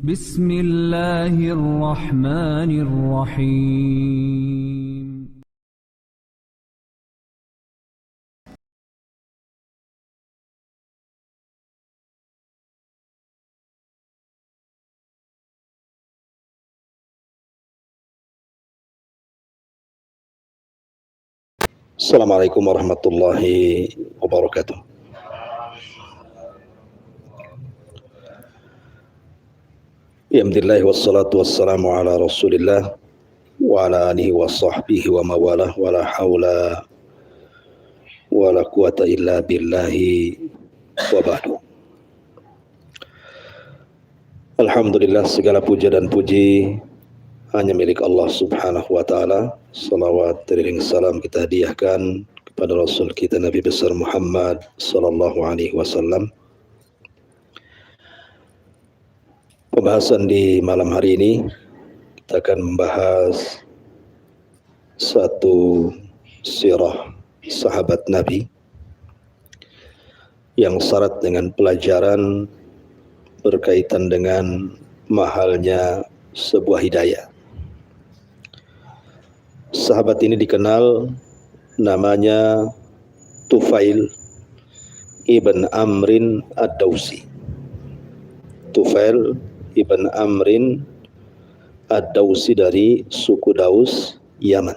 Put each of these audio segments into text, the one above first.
بسم الله الرحمن الرحيم. Assalamualaikum warahmatullahi wabarakatuh. Alhamdulillah wassalatu wassalamu ala Rasulillah wa ala alihi wa sahbihi wa mawalah wa la haula wa la quwata illa billahi wa ba'du. Alhamdulillah, segala puja dan puji hanya milik Allah Subhanahu wa taala. Salawat dan salam kita hadiahkan kepada Rasul kita Nabi besar Muhammad sallallahu alaihi wasallam. Pembahasan di malam hari ini kita akan membahas satu sirah sahabat Nabi yang syarat dengan pelajaran berkaitan dengan mahalnya sebuah hidayah. Sahabat ini dikenal namanya Tufail ibn Amrin ad-Dawsi. Tufail ibn Amrin ad-Dawsi dari suku Daus, Yaman.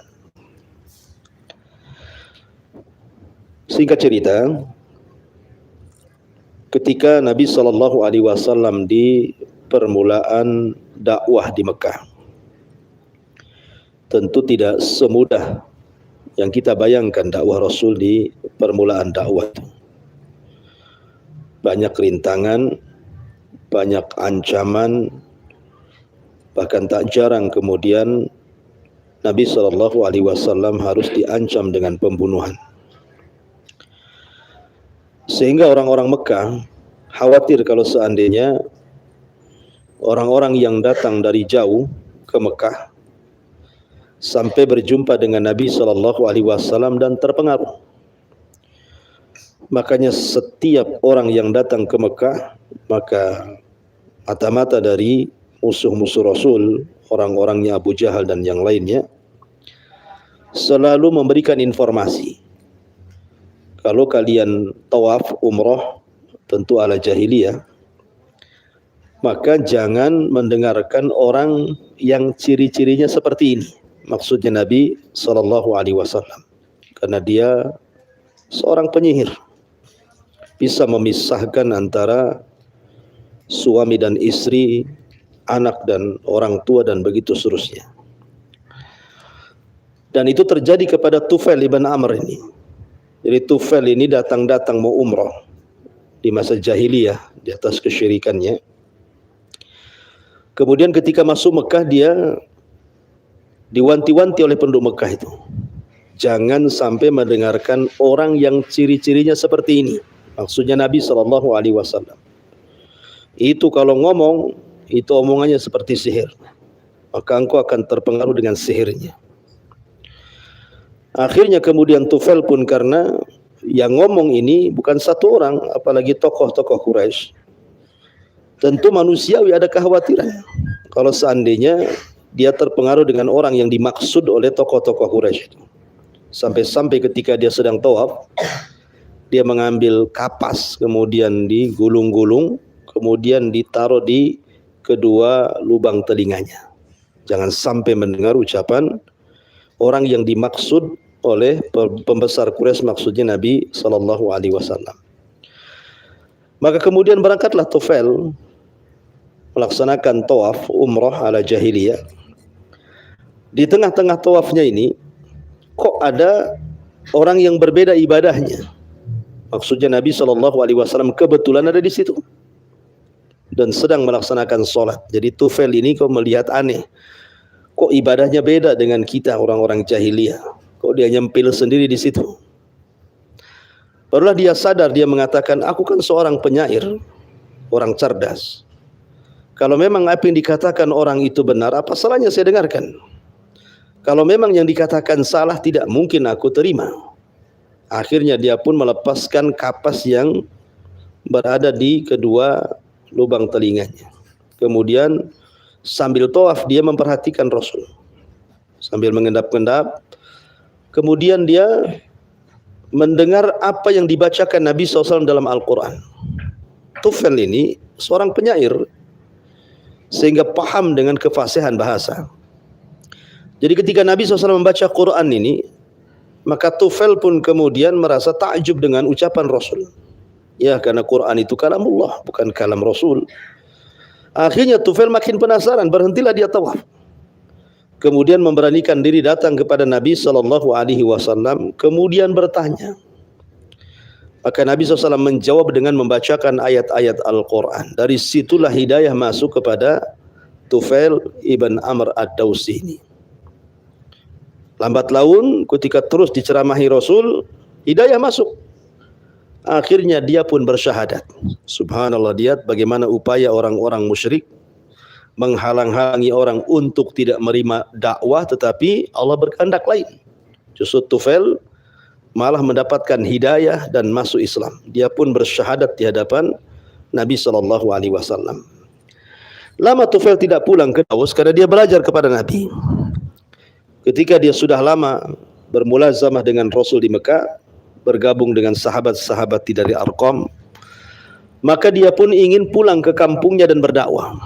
Singkat cerita, ketika Nabi SAW di permulaan dakwah di Mekah, tentu tidak semudah yang kita bayangkan dakwah Rasul di permulaan dakwah itu. Banyak rintangan, banyak ancaman, bahkan tak jarang kemudian Nabi SAW harus diancam dengan pembunuhan. Sehingga orang-orang Mekah khawatir kalau seandainya orang-orang yang datang dari jauh ke Mekah sampai berjumpa dengan Nabi SAW dan terpengaruh. Makanya setiap orang yang datang ke Mekah, maka mata-mata dari musuh-musuh Rasul, orang-orangnya Abu Jahal dan yang lainnya, selalu memberikan informasi. Kalau kalian tawaf umroh, tentu ala jahiliyah, maka jangan mendengarkan orang yang ciri-cirinya seperti ini. Maksudnya Nabi SAW, karena dia seorang penyihir, bisa memisahkan antara suami dan istri, anak dan orang tua, dan begitu seterusnya. Dan itu terjadi kepada Tufail ibn Amr ini. Jadi Tufail ini datang mau umroh di masa jahiliyah, di atas kesyirikannya. Kemudian ketika masuk Mekah, dia diwanti-wanti oleh penduduk Mekah itu, jangan sampai mendengarkan orang yang ciri-cirinya seperti ini. Maksudnya Nabi SAW. Itu kalau ngomong, itu omongannya seperti sihir, maka engkau akan terpengaruh dengan sihirnya. Akhirnya kemudian Tufail pun, karena yang ngomong ini bukan satu orang, apalagi tokoh-tokoh Quraisy, tentu manusiawi ada kekhawatiran kalau seandainya dia terpengaruh dengan orang yang dimaksud oleh tokoh-tokoh Quraisy. Sampai-sampai ketika dia sedang tawaf, dia mengambil kapas, kemudian digulung-gulung, kemudian ditaruh di kedua lubang telinganya. Jangan sampai mendengar ucapan orang yang dimaksud oleh pembesar Quraisy, maksudnya Nabi SAW. Maka kemudian berangkatlah Tufail melaksanakan tawaf umrah ala jahiliyah. Di tengah-tengah tawafnya ini, kok ada orang yang berbeda ibadahnya. Maksudnya Nabi SAW kebetulan ada di situ dan sedang melaksanakan sholat. Jadi Tufail ini kok melihat aneh, kok ibadahnya beda dengan kita orang-orang jahiliyah, kok dia nyempil sendiri di situ. Barulah dia sadar, dia mengatakan, aku kan seorang penyair, orang cerdas. Kalau memang apa yang dikatakan orang itu benar, apa salahnya saya dengarkan? Kalau memang yang dikatakan salah, tidak mungkin aku terima. Akhirnya dia pun melepaskan kapas yang berada di kedua lubang telinganya. kemudian sambil tawaf dia memperhatikan Rasul. Sambil mengendap-endap, kemudian dia mendengar apa yang dibacakan Nabi SAW dalam Al-Quran. Tufail ini seorang penyair, sehingga paham dengan kefasihan bahasa. Jadi ketika Nabi SAW membaca Quran ini, maka Tufail pun kemudian merasa takjub dengan ucapan Rasul. Ya, karena Quran itu kalamullah, bukan kalam Rasul. Akhirnya Tufail makin penasaran, berhentilah dia tawaf. Kemudian memberanikan diri datang kepada Nabi SAW, kemudian bertanya. Maka Nabi SAW menjawab dengan membacakan ayat-ayat Al-Quran. Dari situlah hidayah masuk kepada Tufail ibn Amr ad-Dawsi ini. Lambat laun ketika terus diceramahi Rasul, hidayah masuk. Akhirnya dia pun bersyahadat. Subhanallah, lihat bagaimana upaya orang-orang musyrik menghalang-halangi orang untuk tidak menerima dakwah, tetapi Allah berkehendak lain. Justru Tufail malah mendapatkan hidayah dan masuk Islam. Dia pun bersyahadat di hadapan Nabi SAW. Lama Tufail tidak pulang ke Daus karena dia belajar kepada Nabi. Ketika dia sudah lama bermulazamah dengan Rasul di Mekah, bergabung dengan sahabat-sahabat dari Arqam, maka dia pun ingin pulang ke kampungnya dan berdakwah.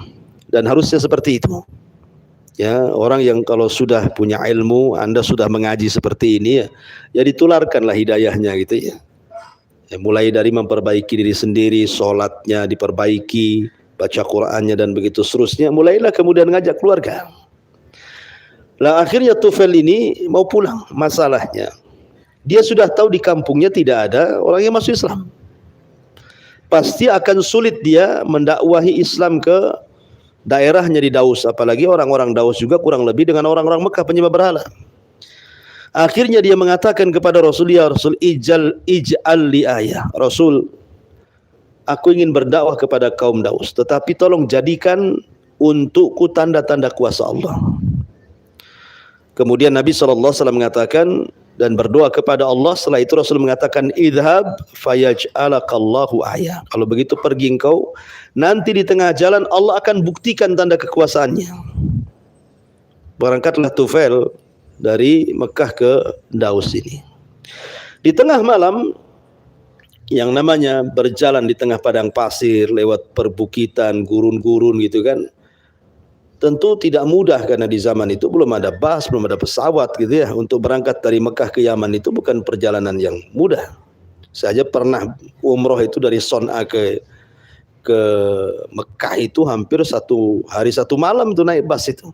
Dan harusnya seperti itu. Ya, orang yang kalau sudah punya ilmu, Anda sudah mengaji seperti ini, ya ditularkanlah hidayahnya gitu ya. Ya, mulai dari memperbaiki diri sendiri, sholatnya diperbaiki, baca Qur'annya dan begitu seterusnya. Mulailah kemudian ngajak keluarga. Lah akhirnya Tufail ini mau pulang. Masalahnya dia sudah tahu di kampungnya tidak ada orang yang masuk Islam. Pasti akan sulit dia mendakwahi Islam ke daerahnya di Daus. Apalagi orang-orang Daus juga kurang lebih dengan orang-orang Mekah penyembah berhala. Akhirnya dia mengatakan kepada Rasul, ya Rasul, ij'al li ayah. Rasul, aku ingin berdakwah kepada kaum Daus, tetapi tolong jadikan untukku tanda-tanda kuasa Allah. Kemudian Nabi SAW mengatakan dan berdoa kepada Allah. Setelah itu Rasul mengatakan, idhab fayaj'alakallahu ayah. Kalau begitu pergi engkau, nanti di tengah jalan Allah akan buktikan tanda kekuasaannya. Berangkatlah Tufail dari Mekah ke Daus ini. Di tengah malam, yang namanya berjalan di tengah padang pasir, lewat perbukitan, gurun-gurun gitu kan, tentu tidak mudah karena di zaman itu belum ada bus, belum ada pesawat gitu ya. Untuk berangkat dari Mekah ke Yaman itu bukan perjalanan yang mudah. Saya pernah umroh itu dari Son'a ke Mekah itu hampir 1 hari 1 malam tuh naik bus itu.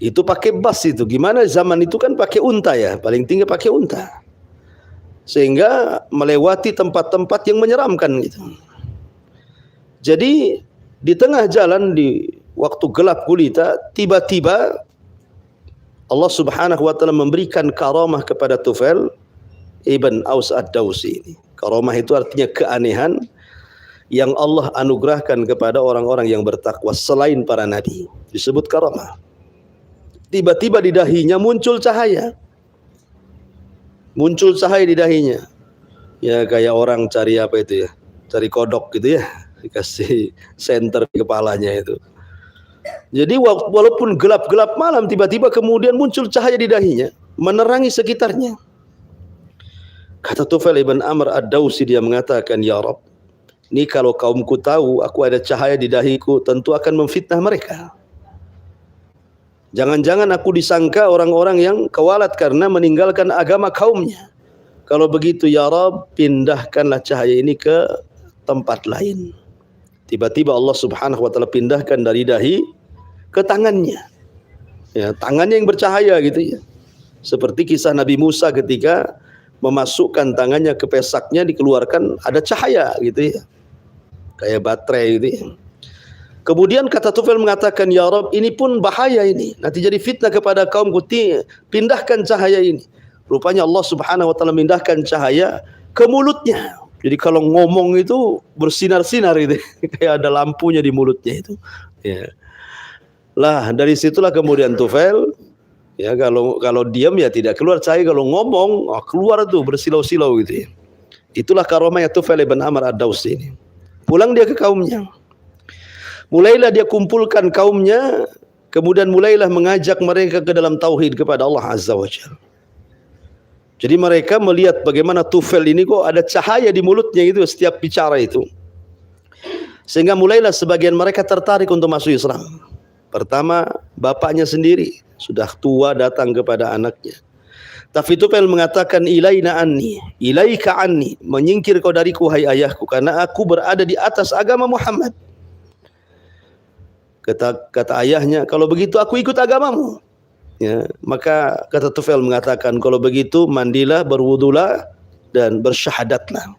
Itu pakai bus itu. Gimana zaman itu kan pakai unta ya, paling tinggi pakai unta. Sehingga melewati tempat-tempat yang menyeramkan gitu. Jadi di tengah jalan di waktu gelap gulita, tiba-tiba Allah Subhanahu wa taala memberikan karamah kepada Tufail ibn Aus ad-Dawsi ini. Karamah itu artinya keanehan yang Allah anugerahkan kepada orang-orang yang bertakwa selain para nabi. Disebut karamah. Tiba-tiba di dahinya muncul cahaya. Muncul cahaya di dahinya. Ya kayak orang cari apa itu ya? Cari kodok gitu ya. Dikasih senter di kepalanya itu. Jadi walaupun gelap-gelap malam, tiba-tiba kemudian muncul cahaya di dahinya, menerangi sekitarnya. Kata Tufail ibn Amr ad-Dawsi, dia mengatakan, ya Rabb, ini kalau kaumku tahu aku ada cahaya di dahiku, tentu akan memfitnah mereka. Jangan-jangan aku disangka orang-orang yang kewalat karena meninggalkan agama kaumnya. Kalau begitu ya Rabb, pindahkanlah cahaya ini ke tempat lain. Tiba-tiba Allah Subhanahu wa taala pindahkan dari dahi ke tangannya. Ya, tangannya yang bercahaya gitu ya. Seperti kisah Nabi Musa ketika memasukkan tangannya ke pesaknya, dikeluarkan ada cahaya gitu ya. Kayak baterai gitu ya. Kemudian kata Tufail mengatakan, ya Rabb, ini pun bahaya ini. Nanti jadi fitnah kepada kaumku, pindahkan cahaya ini. Rupanya Allah Subhanahu wa taala pindahkan cahaya ke mulutnya. Jadi kalau ngomong itu bersinar-sinar gitu, kayak ada lampunya di mulutnya itu. Ya. Lah dari situlah kemudian Tufail, ya kalau diam ya tidak keluar cahaya, kalau ngomong keluar tuh bersilau-silau gitu ya. Itulah karamahnya Tufail ibn Amr ad-Dawsi ini. Pulang dia ke kaumnya. Mulailah dia kumpulkan kaumnya, kemudian mulailah mengajak mereka ke dalam tauhid kepada Allah Azza wa Jalla. Jadi mereka melihat bagaimana Tufail ini kok ada cahaya di mulutnya itu setiap bicara itu. Sehingga mulailah sebagian mereka tertarik untuk masuk Islam. Pertama, bapaknya sendiri sudah tua datang kepada anaknya. Tapi Tufail mengatakan ilaika anni, menyingkir kau dariku hai ayahku, karena aku berada di atas agama Muhammad. Kata ayahnya, kalau begitu aku ikut agamamu. Ya, maka kata Tufail mengatakan, kalau begitu mandilah, berwudulah dan bersyahadatlah.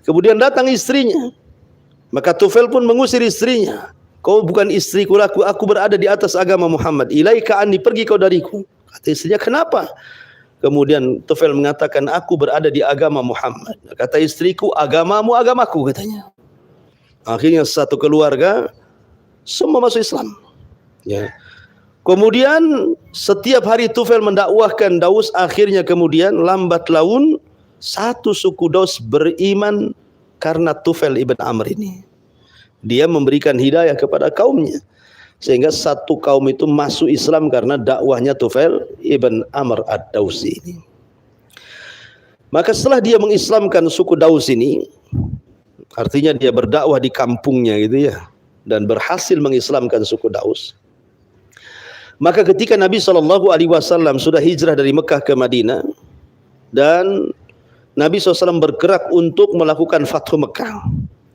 Kemudian datang istrinya. Maka Tufail pun mengusir istrinya. Kau bukan istriku, aku berada di atas agama Muhammad. Ilaika anni, pergi kau dariku. Kata istrinya, kenapa? Kemudian Tufail mengatakan, aku berada di agama Muhammad. Kata istriku, agamamu agamaku, katanya. Akhirnya satu keluarga semua masuk Islam. Ya. Kemudian setiap hari Tufail mendakwahkan Daus, akhirnya kemudian lambat laun satu suku Daus beriman karena Tufail ibn Amr ini. Dia memberikan hidayah kepada kaumnya, sehingga satu kaum itu masuk Islam karena dakwahnya Tufail ibn Amr ad-Dausi ini. Maka setelah dia mengislamkan suku Daus ini, artinya dia berdakwah di kampungnya gitu ya, dan berhasil mengislamkan suku Daus. Maka ketika Nabi SAW sudah hijrah dari Mekah ke Madinah, dan Nabi SAW bergerak untuk melakukan Fathu Mekah,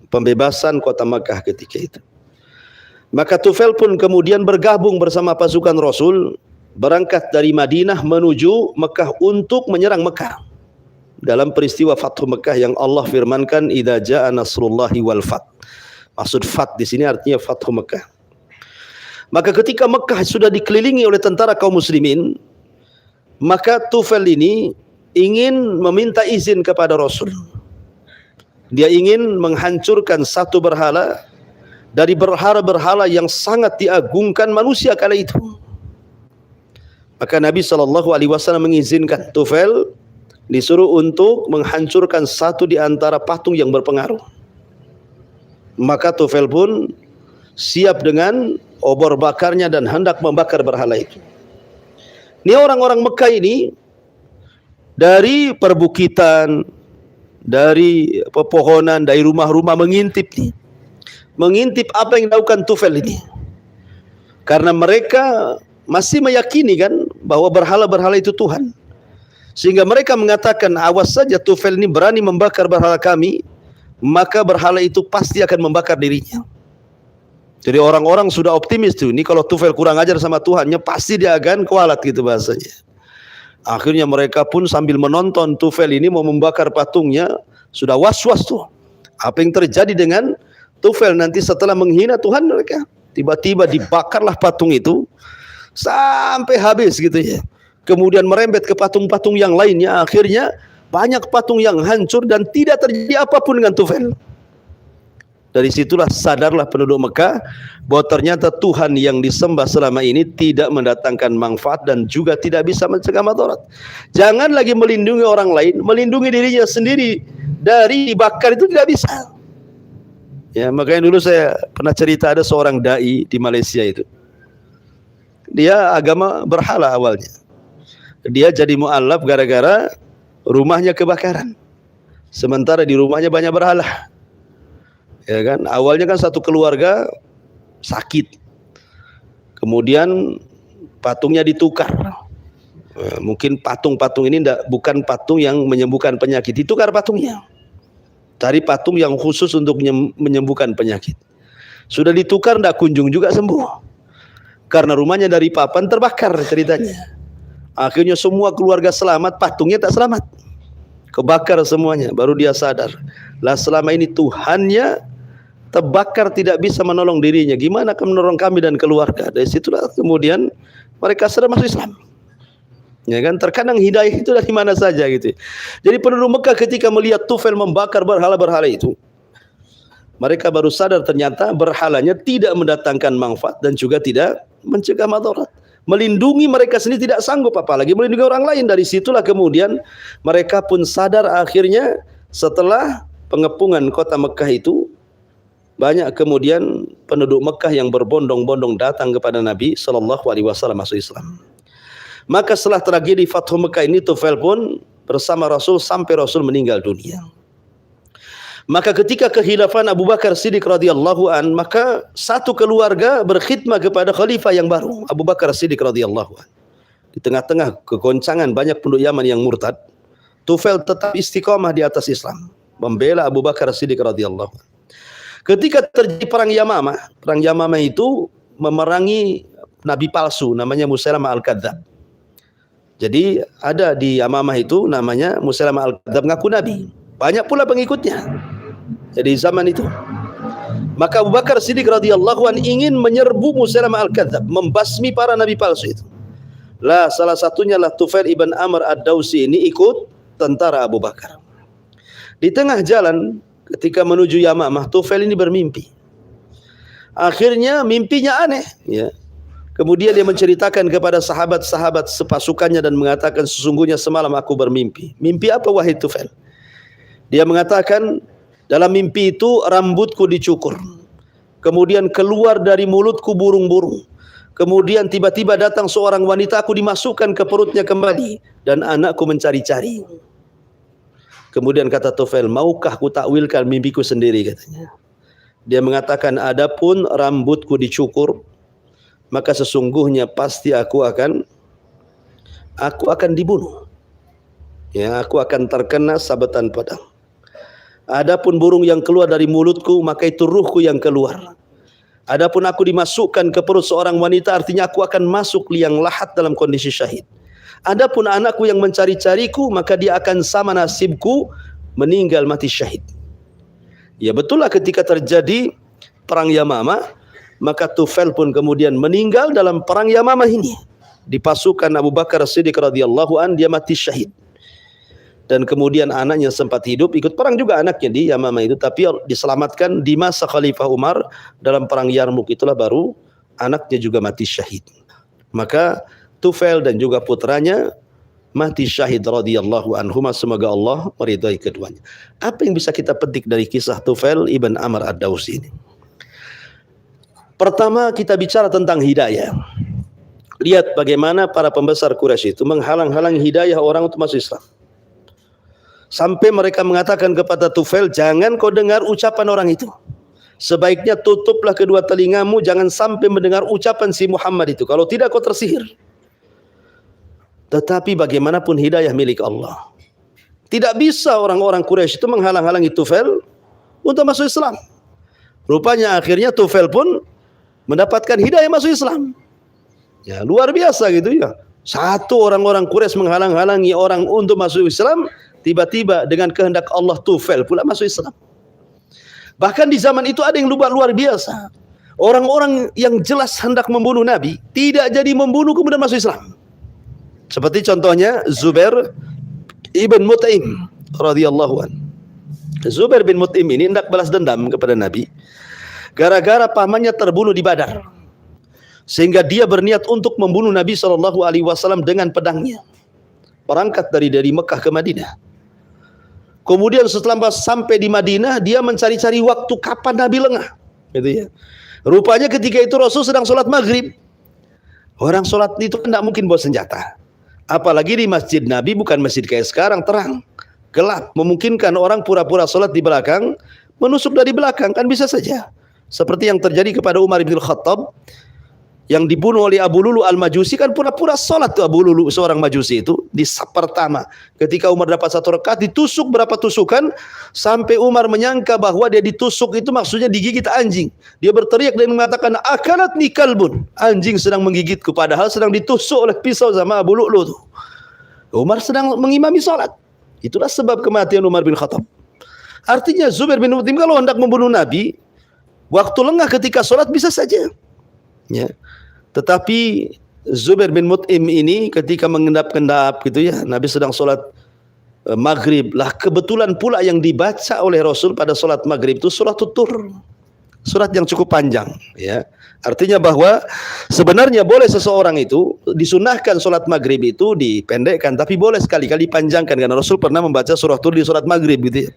pembebasan kota Mekah ketika itu. Maka Tufail pun kemudian bergabung bersama pasukan Rasul, berangkat dari Madinah menuju Mekah untuk menyerang Mekah. Dalam peristiwa Fathu Mekah yang Allah firmankan, idza jaa nasrullahi wal fath. Maksud fath di sini artinya Fathu Mekah. Maka ketika Mekah sudah dikelilingi oleh tentara kaum muslimin, maka Tufail ini ingin meminta izin kepada Rasul. Dia ingin menghancurkan satu berhala dari berhala-berhala yang sangat diagungkan manusia kala itu. Maka Nabi SAW mengizinkan Tufail disuruh untuk menghancurkan satu di antara patung yang berpengaruh. Maka Tufail pun siap dengan obor bakarnya dan hendak membakar berhala itu. Ini orang-orang Mekah ini dari perbukitan, dari pepohonan, dari rumah-rumah mengintip nih. Mengintip apa yang dilakukan Tufail ini. Karena mereka masih meyakini kan bahwa berhala-berhala itu Tuhan. Sehingga mereka mengatakan, awas saja Tufail ini berani membakar berhala kami, maka berhala itu pasti akan membakar dirinya. Jadi orang-orang sudah optimis tuh, ini kalau Tufail kurang ajar sama Tuhannya, pasti dia akan kualat gitu bahasanya. Akhirnya mereka pun sambil menonton Tufail ini mau membakar patungnya, sudah was-was tuh. Apa yang terjadi dengan Tufail nanti setelah menghina Tuhan mereka? Tiba-tiba dibakarlah patung itu sampai habis gitu ya. Kemudian merembet ke patung-patung yang lainnya. Akhirnya banyak patung yang hancur dan tidak terjadi apapun dengan Tufail. Dari situlah sadarlah penduduk Mekah bahwa ternyata Tuhan yang disembah selama ini tidak mendatangkan manfaat dan juga tidak bisa mencegah madarat. Jangan lagi melindungi orang lain, melindungi dirinya sendiri dari dibakar itu tidak bisa. Ya, makanya dulu saya pernah cerita ada seorang dai di Malaysia itu. Dia agama berhala awalnya. Dia jadi mu'allaf gara-gara rumahnya kebakaran. Sementara di rumahnya banyak berhala. Ya kan, awalnya kan satu keluarga sakit, kemudian patungnya ditukar. Mungkin patung-patung ini bukan patung yang menyembuhkan penyakit, ditukar patungnya, cari patung yang khusus untuk menyembuhkan penyakit. Sudah ditukar, tidak kunjung juga sembuh, karena rumahnya dari papan terbakar ceritanya. Akhirnya semua keluarga selamat, patungnya tak selamat, kebakar semuanya. Baru dia sadar, lah selama ini Tuhannya terbakar tidak bisa menolong dirinya, gimana akan menolong kami dan keluarga. Dari situlah kemudian mereka sudah masuk Islam. Ya kan, terkadang hidayah itu dari mana saja gitu. Jadi penduduk Mekah ketika melihat Tufail membakar berhala-berhala itu, mereka baru sadar ternyata berhalanya tidak mendatangkan manfaat dan juga tidak mencegah madarat. Melindungi mereka sendiri tidak sanggup, apalagi melindungi orang lain. Dari situlah kemudian mereka pun sadar akhirnya setelah pengepungan kota Mekah itu, banyak kemudian penduduk Mekah yang berbondong-bondong datang kepada Nabi sallallahu alaihi wasallam masuk Islam. Maka setelah tragedi Fathu Mekah ini, Tufail pun bersama Rasul sampai Rasul meninggal dunia. Maka ketika kekhilafan Abu Bakar Siddiq radhiyallahu an, maka satu keluarga berkhidmah kepada khalifah yang baru, Abu Bakar Siddiq radhiyallahu an. Di tengah-tengah kegoncangan banyak penduduk Yaman yang murtad, Tufail tetap istiqamah di atas Islam, membela Abu Bakar Siddiq radhiyallahu an. Ketika terjadi perang Yamamah itu memerangi nabi palsu namanya Musailamah al-Kadzdzab. Jadi ada di Yamamah itu namanya Musailamah al-Kadzdzab ngaku nabi. Banyak pula pengikutnya. Jadi zaman itu, maka Abu Bakar Siddiq radhiyallahu an ingin menyerbu Musailamah al-Kadzdzab, membasmi para nabi palsu itu. Lah salah satunya lah Tufail ibn Amr ad-Dawsi ini ikut tentara Abu Bakar. Di tengah jalan ketika menuju Yamamah, Tufail ini bermimpi. Akhirnya mimpinya aneh, ya. Kemudian dia menceritakan kepada sahabat-sahabat sepasukannya dan mengatakan, sesungguhnya semalam aku bermimpi. Mimpi apa wahai Tufail? Dia mengatakan, dalam mimpi itu rambutku dicukur. Kemudian keluar dari mulutku burung-burung. Kemudian tiba-tiba datang seorang wanita, aku dimasukkan ke perutnya kembali. Dan anakku mencari-cari. Kemudian kata Tufail, maukah ku takwilkan mimpiku sendiri, katanya. Dia mengatakan, adapun rambutku dicukur, maka sesungguhnya pasti aku akan dibunuh. Ya, aku akan terkena sabetan pedang. Adapun burung yang keluar dari mulutku, maka itu ruhku yang keluar. Adapun aku dimasukkan ke perut seorang wanita, artinya aku akan masuk liang lahat dalam kondisi syahid. Adapun anakku yang mencari-cariku, maka dia akan sama nasibku, meninggal mati syahid. Ya betullah ketika terjadi perang Yamamah, maka Tufail pun kemudian meninggal dalam perang Yamamah ini. Di pasukan Abu Bakar Siddiq radhiyallahu an, dia mati syahid. Dan kemudian anaknya sempat hidup, ikut perang juga anaknya di Yamamah itu, tapi diselamatkan di masa Khalifah Umar dalam perang Yarmuk, itulah baru anaknya juga mati syahid. Maka Tufail dan juga putranya mati syahid radhiyallahu anhuma, semoga Allah meridai keduanya. Apa yang bisa kita petik dari kisah Tufail ibn Amr ad-Dawsi ini? Pertama, kita bicara tentang hidayah. Lihat bagaimana para pembesar Quraisy itu menghalang-halang hidayah orang untuk masuk Islam. Sampai mereka mengatakan kepada Tufail, jangan kau dengar ucapan orang itu. Sebaiknya tutuplah kedua telingamu, jangan sampai mendengar ucapan si Muhammad itu. Kalau tidak kau tersihir. Tetapi bagaimanapun hidayah milik Allah. Tidak bisa orang-orang Quraisy itu menghalang-halangi Tufail untuk masuk Islam. Rupanya akhirnya Tufail pun mendapatkan hidayah masuk Islam. Ya, luar biasa gitu ya. Satu orang-orang Quraisy menghalang-halangi orang untuk masuk Islam, tiba-tiba dengan kehendak Allah Tufail pula masuk Islam. Bahkan di zaman itu ada yang luar biasa. Orang-orang yang jelas hendak membunuh Nabi, tidak jadi membunuh kemudian masuk Islam. Seperti contohnya Zubair ibn Mut'im radhiyallahu an. Zubair bin Mut'im ini hendak balas dendam kepada Nabi gara-gara pamannya terbunuh di Badar. Sehingga dia berniat untuk membunuh Nabi SAW dengan pedangnya. Berangkat dari Mekah ke Madinah. Kemudian setelah sampai di Madinah, dia mencari-cari waktu kapan Nabi lengah. Gitu ya. Rupanya ketika itu Rasul sedang sholat maghrib. Orang sholat itu tidak mungkin bawa senjata. Apalagi di masjid Nabi, bukan masjid kayak sekarang, terang, gelap. Memungkinkan orang pura-pura sholat di belakang, menusuk dari belakang, kan bisa saja. Seperti yang terjadi kepada Umar bin Khattab, yang dibunuh oleh Abu Lulu al-Majusi, kan pura-pura sholat tuh Abu Lulu, seorang Majusi itu. Di pertama, ketika Umar dapat 1 rakaat, ditusuk berapa tusukan, sampai Umar menyangka bahwa dia ditusuk itu maksudnya digigit anjing. Dia berteriak dan mengatakan, akalatni kalbun, anjing sedang menggigitku, padahal sedang ditusuk oleh pisau sama Abu Lulu tuh. Umar sedang mengimami sholat. Itulah sebab kematian Umar bin Khattab. Artinya Zubair bin Mut'im kalau hendak membunuh Nabi, waktu lengah ketika sholat bisa saja. Ya. Tetapi Zubair bin Mut'im ini ketika mengendap-endap gitu ya, Nabi sedang sholat maghrib lah, kebetulan pula yang dibaca oleh Rasul pada sholat maghrib itu surat Tur, surat yang cukup panjang ya. Artinya bahwa sebenarnya boleh seseorang itu disunahkan sholat maghrib itu dipendekkan, tapi boleh sekali-kali dipanjangkan, karena Rasul pernah membaca surah Tur di sholat maghrib gitu ya.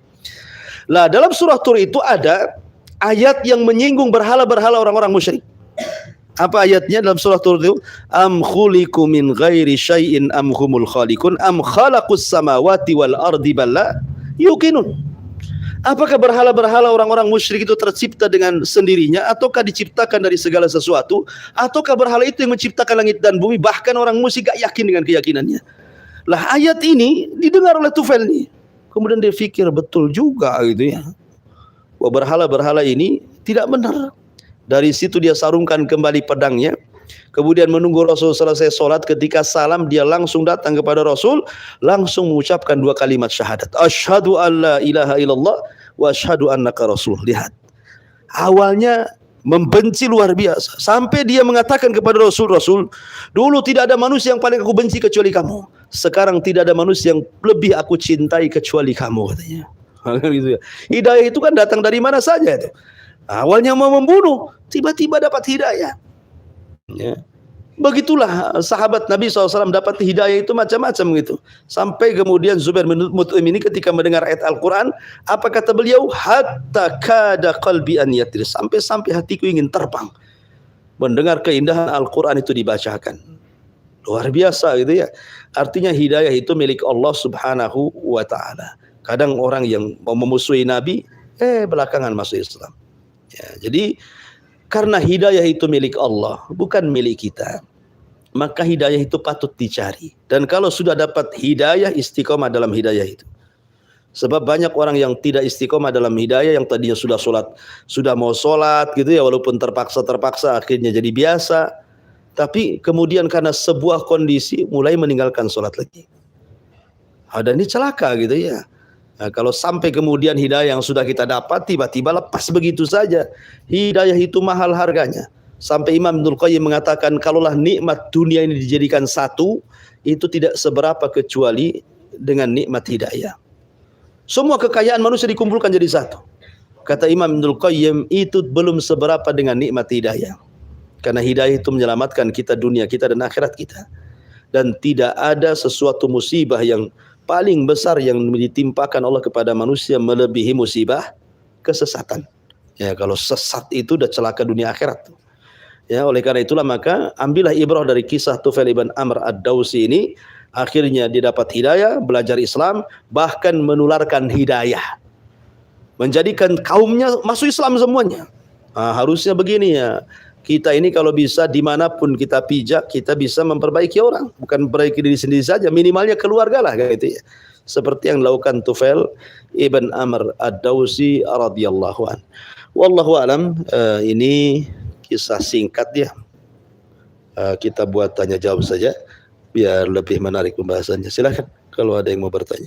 Lah dalam surah Tur itu ada ayat yang menyinggung berhala-berhala orang-orang musyrik. Apa ayatnya dalam surah Tur? Am khuliqu min ghairi syai'in am humul khaliqun am khalaqus samawati wal ardi balla yuqinun. Apakah berhala-berhala orang-orang musyrik itu tercipta dengan sendirinya ataukah diciptakan dari segala sesuatu, ataukah berhala itu yang menciptakan langit dan bumi? Bahkan orang musyrik gak yakin dengan keyakinannya. Lah ayat ini didengar oleh Tufail nih. Kemudian dia fikir betul juga gitu ya. Bahwa berhala-berhala ini tidak benar. Dari situ dia sarungkan kembali pedangnya. Kemudian menunggu Rasul selesai sholat. Ketika salam dia langsung datang kepada Rasul. Langsung mengucapkan 2 kalimat syahadat. Asyhadu an la ilaha illallah wa asyhadu annaka rasul. Lihat. Awalnya membenci luar biasa. Sampai dia mengatakan kepada Rasul, Rasul, dulu tidak ada manusia yang paling aku benci kecuali kamu. Sekarang tidak ada manusia yang lebih aku cintai kecuali kamu, katanya. Hidayah itu kan datang dari mana saja itu. Awalnya mau membunuh, tiba-tiba dapat hidayah. Ya. Begitulah sahabat Nabi SAW dapat hidayah itu macam-macam gitu. Sampai kemudian Zubair bin Mut'im ini ketika mendengar ayat Al-Quran, apa kata beliau? Hatta kada qalbi an yatir. Sampai hatiku ingin terbang mendengar keindahan Al-Quran itu dibacakan. Luar biasa gitu ya. Artinya hidayah itu milik Allah Subhanahu wa ta'ala. Kadang orang yang mau memusuhi Nabi, belakangan masuk Islam. Ya, jadi karena hidayah itu milik Allah, bukan milik kita, maka hidayah itu patut dicari. Dan kalau sudah dapat hidayah, istiqomah dalam hidayah itu. Sebab banyak orang yang tidak istiqomah dalam hidayah, yang tadinya sudah sholat, sudah mau sholat gitu ya, walaupun terpaksa akhirnya jadi biasa. Tapi kemudian karena sebuah kondisi mulai meninggalkan sholat lagi. Dan ini celaka gitu ya. Nah, kalau sampai kemudian hidayah yang sudah kita dapat tiba-tiba lepas begitu saja. Hidayah itu mahal harganya. Sampai Imam Ibnul Qayyim mengatakan, kalaulah nikmat dunia ini dijadikan satu, itu tidak seberapa kecuali dengan nikmat hidayah. Semua kekayaan manusia dikumpulkan jadi satu. Kata Imam Ibnul Qayyim, itu belum seberapa dengan nikmat hidayah. Karena hidayah itu menyelamatkan kita dunia kita dan akhirat kita. Dan tidak ada sesuatu musibah yang paling besar yang ditimpakan Allah kepada manusia melebihi musibah kesesatan. Ya, kalau sesat itu udah celaka dunia akhirat. Ya, oleh karena itulah maka ambillah ibrah dari kisah Tufail ibn Amr ad-Dawsi ini. Akhirnya dia dapat hidayah, belajar Islam, bahkan menularkan hidayah. Menjadikan kaumnya masuk Islam semuanya. Harusnya begini ya. Kita ini kalau bisa dimanapun kita pijak, kita bisa memperbaiki orang. Bukan memperbaiki diri sendiri saja, minimalnya keluarga lah gitu ya. Seperti yang dilakukan Tufail ibn Amr ad-Dawsi radhiyallahu an. Wallahu alam, ini kisah singkat ya. Kita buat tanya jawab saja biar lebih menarik pembahasannya. Silakan kalau ada yang mau bertanya.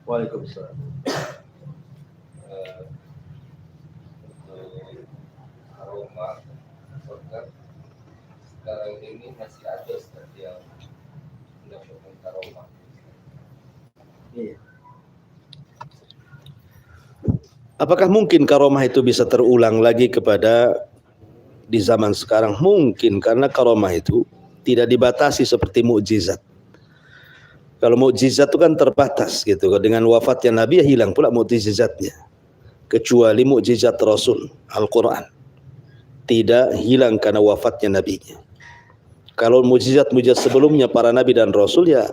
Waalaikumsalam. Aroma sekarang ini masih ada seperti yang mendapatkan aroma. Iya. Apakah mungkin karomah itu bisa terulang lagi kepada di zaman sekarang? Mungkin, karena karomah itu tidak dibatasi seperti mukjizat. Kalau mukjizat itu kan terbatas gitu. Dengan wafatnya Nabi ya hilang pula mukjizatnya. Kecuali mukjizat Rasul Al-Quran. Tidak hilang karena wafatnya Nabinya. Kalau mukjizat-mukjizat sebelumnya para Nabi dan Rasul ya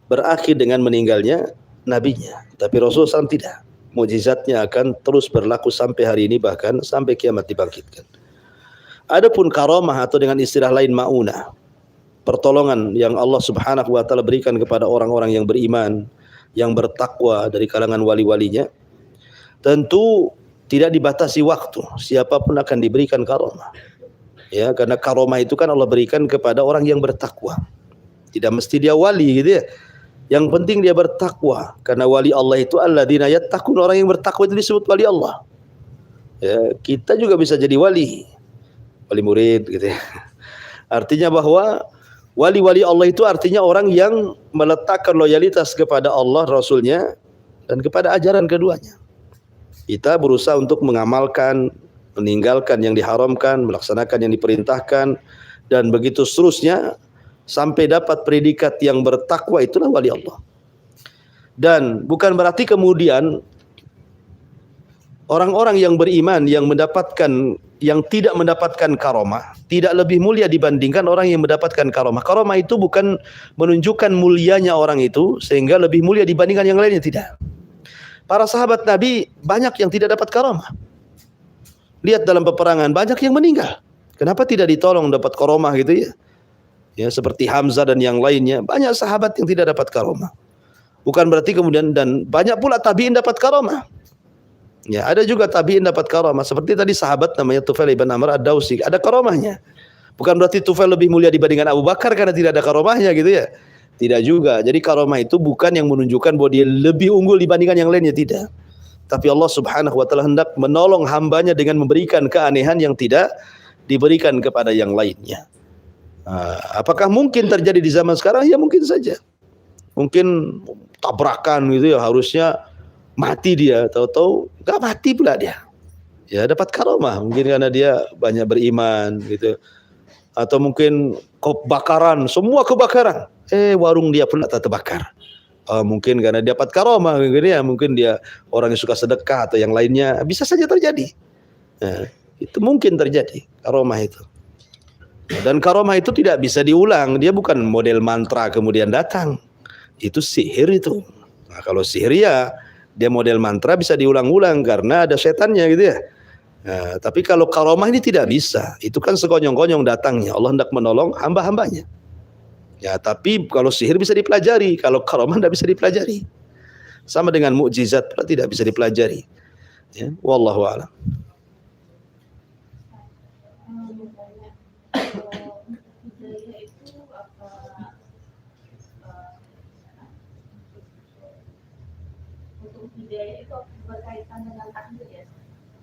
berakhir dengan meninggalnya Nabinya. Tapi Rasul SAW tidak. Mukjizatnya akan terus berlaku sampai hari ini, bahkan sampai kiamat dibangkitkan. Adapun karomah atau dengan istilah lain maunah, pertolongan yang Allah Subhanahu wa taala berikan kepada orang-orang yang beriman, yang bertakwa dari kalangan wali-walinya, tentu tidak dibatasi waktu. Siapapun akan diberikan karomah. Ya, karena karomah itu kan Allah berikan kepada orang yang bertakwa. Tidak mesti dia wali gitu ya. Yang penting dia bertakwa, karena wali Allah itu alladzina yattaqun, orang yang bertakwa itu disebut wali Allah. Ya, kita juga bisa jadi wali murid gitu ya. Artinya bahwa wali-wali Allah itu artinya orang yang meletakkan loyalitas kepada Allah, Rasulnya, dan kepada ajaran keduanya. Kita berusaha untuk mengamalkan, meninggalkan yang diharamkan, melaksanakan yang diperintahkan, dan begitu seterusnya. sampai dapat predikat yang bertakwa, itulah wali Allah. Dan bukan berarti kemudian orang-orang yang beriman yang tidak mendapatkan karomah tidak lebih mulia dibandingkan orang yang mendapatkan karomah. Karomah itu bukan menunjukkan mulianya orang itu sehingga lebih mulia dibandingkan yang lainnya, tidak. Para sahabat Nabi banyak yang tidak dapat karomah. Lihat dalam peperangan banyak yang meninggal. Kenapa tidak ditolong dapat karomah gitu ya? Ya seperti Hamzah dan yang lainnya, banyak sahabat yang tidak dapat karomah. Bukan berarti kemudian, dan banyak pula tabi'in dapat karomah. Ya, ada juga tabi'in dapat karomah. Seperti tadi sahabat namanya Tufail ibn Amr ad-Dawsi, ada karomahnya. Bukan berarti Tufail lebih mulia dibandingkan Abu Bakar karena tidak ada karomahnya gitu ya. Tidak juga. Jadi karomah itu bukan yang menunjukkan bahwa dia lebih unggul dibandingkan yang lainnya, tidak. Tapi Allah Subhanahu wa taala hendak menolong hambanya dengan memberikan keanehan yang tidak diberikan kepada yang lainnya. Apakah mungkin terjadi di zaman sekarang? Ya mungkin saja. Mungkin tabrakan gitu ya, harusnya mati dia, tahu-tahu enggak mati pula dia. Ya dapat karomah, mungkin karena dia banyak beriman gitu. Atau mungkin kebakaran, semua kebakaran. Warung dia pula tak terbakar. Mungkin karena dia dapat karomah gitu ya, mungkin dia orang yang suka sedekah atau yang lainnya, bisa saja terjadi. Nah, itu mungkin terjadi karomah itu. Dan karomah itu tidak bisa diulang, dia bukan model mantra kemudian datang. Itu sihir itu. Nah, kalau sihir ya dia model mantra bisa diulang-ulang karena ada setannya gitu ya. Nah, tapi kalau karomah ini tidak bisa. Itu kan sekonyong-konyong datangnya. Allah hendak menolong hamba-hambanya. Ya, tapi kalau sihir bisa dipelajari, kalau karomah tidak bisa dipelajari. Sama dengan mukjizat tidak bisa dipelajari. Ya, wallahu a'lam. Hidayah itu berkaitan dengan takdir ya.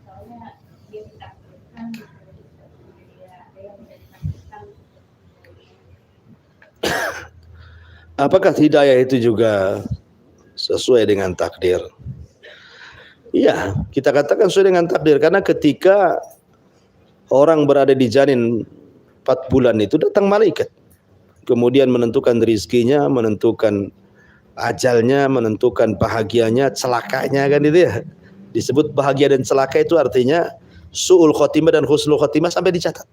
Soalnya dia ditakdirkan, ada yang tidak ditakdirkan. Apakah hidayah itu juga sesuai dengan takdir? Iya, kita katakan sesuai dengan takdir karena ketika orang berada di janin 4 bulan itu datang malaikat. Kemudian menentukan rizkinya, menentukan ajalnya, menentukan bahagianya, celakanya kan itu ya. Disebut bahagia dan celaka itu artinya su'ul khotimah dan husnul khotimah sampai dicatat.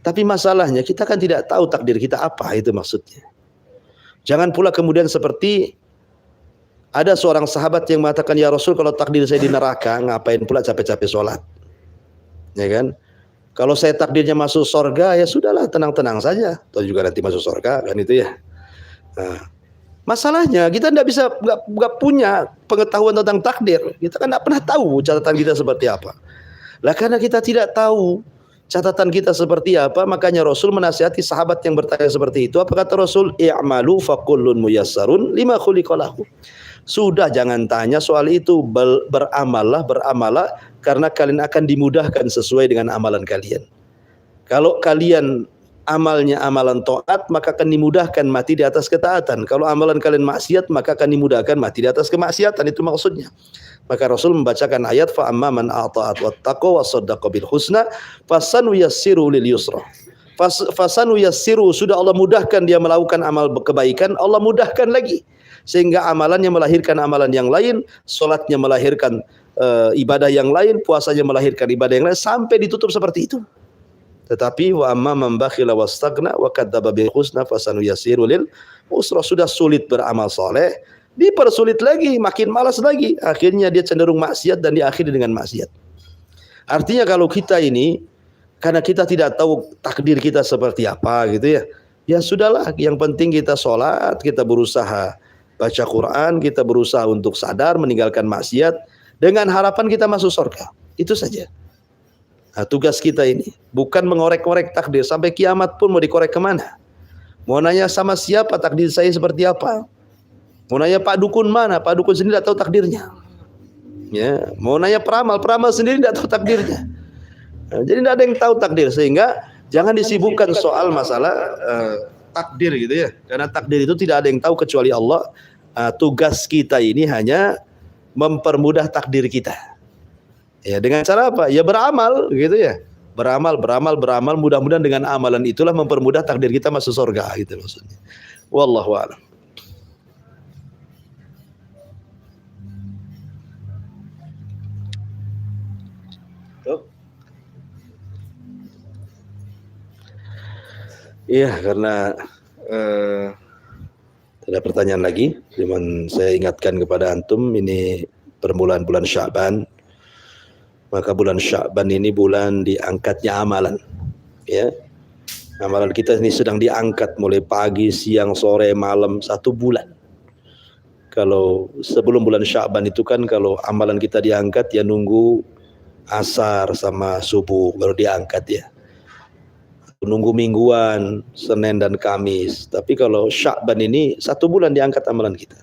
Tapi masalahnya kita kan tidak tahu takdir kita apa, itu maksudnya. Jangan pula kemudian seperti ada seorang sahabat yang mengatakan, ya Rasul, kalau takdir saya di neraka, ngapain pula capek-capek sholat? Ya kan? Kalau saya takdirnya masuk surga, ya sudahlah, tenang-tenang saja. Atau juga nanti masuk surga, kan itu ya. Nah, masalahnya kita nggak punya pengetahuan tentang takdir. Kita kan nggak pernah tahu catatan kita seperti apa. Lah karena kita tidak tahu catatan kita seperti apa, makanya Rasul menasihati sahabat yang bertanya seperti itu. Apa kata Rasul? I'malu fakullun muyassarun lima khuliqalahu. Sudah, jangan tanya soal itu. Beramallah karena kalian akan dimudahkan sesuai dengan amalan kalian. Kalau kalian amalnya amalan taat, maka akan dimudahkan mati di atas ketaatan. Kalau amalan kalian maksiat, maka akan dimudahkan mati di atas kemaksiatan. Itu maksudnya. Maka Rasul membacakan ayat fa amma man ata'at wattaqa wa saddaqa bil husna fasanu yassiru lil yusra. Fasanu yassiru, sudah Allah mudahkan dia melakukan amal kebaikan, Allah mudahkan lagi sehingga amalannya melahirkan amalan yang lain, salatnya melahirkan ibadah yang lain, puasanya melahirkan ibadah yang lain, sampai ditutup seperti itu. Tetapi wa amma man bakhila wastaghna wa kadzdzaba bil husna fasanu yassiru lil usra, sudah sulit beramal soleh, dipersulit lagi, makin malas lagi, akhirnya dia cenderung maksiat dan diakhiri dengan maksiat. Artinya kalau kita ini, karena kita tidak tahu takdir kita seperti apa gitu ya, ya sudahlah, yang penting kita sholat, kita berusaha baca Quran, kita berusaha untuk sadar meninggalkan maksiat dengan harapan kita masuk surga. Itu saja. Nah, tugas kita ini bukan mengorek-korek takdir, sampai kiamat pun mau dikorek kemana? Mau nanya sama siapa takdir saya seperti apa? Mau nanya Pak Dukun mana? Pak Dukun sendiri tidak tahu takdirnya. Ya, mau nanya peramal sendiri tidak tahu takdirnya. Nah, jadi tidak ada yang tahu takdir, sehingga jangan disibukkan soal masalah takdir gitu ya. Karena takdir itu tidak ada yang tahu kecuali Allah. Tugas kita ini hanya mempermudah takdir kita. Ya, dengan cara apa? Ya beramal gitu ya. beramal, mudah-mudahan dengan amalan itulah mempermudah takdir kita masuk surga gitu maksudnya. Wallahu a'lam. Iya, karena ada pertanyaan lagi, cuman saya ingatkan kepada antum ini permulaan bulan Sya'ban. Maka bulan Sya'ban ini bulan diangkatnya amalan. Ya. Amalan kita ini sedang diangkat mulai pagi, siang, sore, malam 1 bulan. Kalau sebelum bulan Sya'ban itu kan kalau amalan kita diangkat ya nunggu asar sama subuh baru diangkat ya. Nunggu mingguan, Senin dan Kamis. Tapi kalau Sya'ban ini 1 bulan diangkat amalan kita.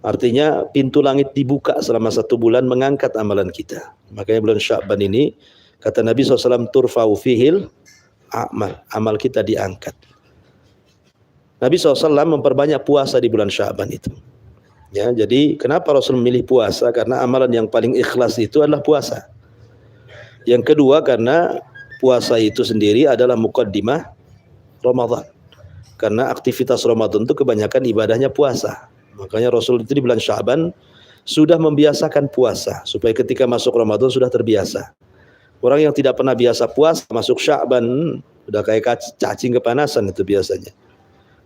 Artinya pintu langit dibuka selama 1 bulan mengangkat amalan kita. Makanya bulan Sya'ban ini kata Nabi SAW, turfa'u fihil amal kita diangkat. Nabi SAW memperbanyak puasa di bulan Sya'ban itu. Ya, jadi kenapa Rasul memilih puasa? Karena amalan yang paling ikhlas itu adalah puasa. Yang kedua karena puasa itu sendiri adalah muqaddimah Ramadan. Karena aktivitas Ramadan itu kebanyakan ibadahnya puasa. Makanya Rasul itu di bulan Sya'ban sudah membiasakan puasa supaya ketika masuk Ramadan sudah terbiasa. Orang yang tidak pernah biasa puasa masuk Sya'ban udah kayak cacing kepanasan itu biasanya.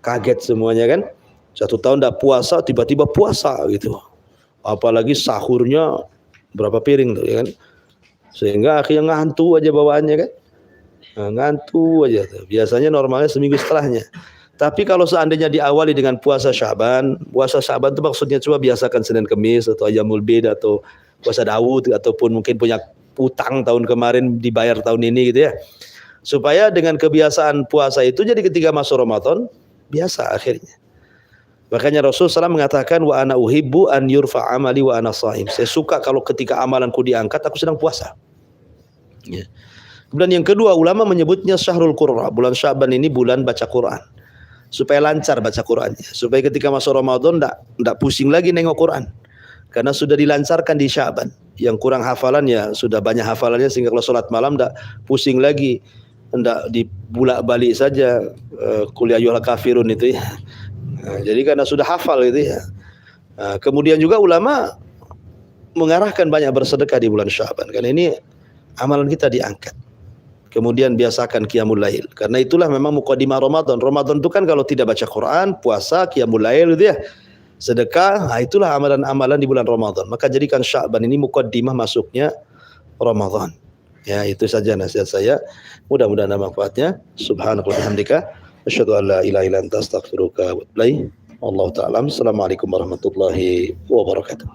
Kaget semuanya kan. 1 tahun tidak puasa tiba-tiba puasa gitu. Apalagi sahurnya berapa piring tuh ya kan. Sehingga akhirnya ngantuk aja bawaannya kan. Ngantuk aja tuh. Biasanya normalnya seminggu setelahnya. Tapi kalau seandainya diawali dengan puasa Sya'ban itu maksudnya coba biasakan Senin Kemis atau Ayyamul Bid atau puasa Daud ataupun mungkin punya utang tahun kemarin dibayar tahun ini gitu ya. Supaya dengan kebiasaan puasa itu jadi ketika masuk Ramadan biasa akhirnya. Makanya Rasul SAW mengatakan wa ana uhibbu an yurfa amali wa ana shaim. Saya suka kalau ketika amalanku diangkat aku sedang puasa. Ya. Kemudian yang kedua ulama menyebutnya syahrul qurra. Bulan Sya'ban ini bulan baca Quran. Supaya lancar baca Qurannya. Supaya ketika masuk Ramadan enggak pusing lagi nengok Quran. Karena sudah dilancarkan di Sya'ban. Yang kurang hafalan ya sudah banyak hafalannya sehingga kalau sholat malam enggak pusing lagi. Enggak dibulak-balik saja qul ya ayyuhal kafirun itu ya. Nah, jadi karena sudah hafal gitu ya. Nah, kemudian juga ulama mengarahkan banyak bersedekah di bulan Sya'ban. Karena ini amalan kita diangkat. Kemudian biasakan qiyamul lail. Karena itulah memang muqaddimah Ramadan. Ramadan itu kan kalau tidak baca Quran, puasa, qiyamul lail gitu ya. Sedekah, nah itulah amalan-amalan di bulan Ramadan. Maka jadikan Sya'ban ini muqaddimah masuknya Ramadan. Ya, itu saja nasihat saya. Mudah-mudahan ada manfaatnya. Subhanallah wa bihamdika asyhadu an la ilaha illa anta astaghfiruka wa atubu ilaik. Wallahu ta'ala. Assalamualaikum warahmatullahi wabarakatuh.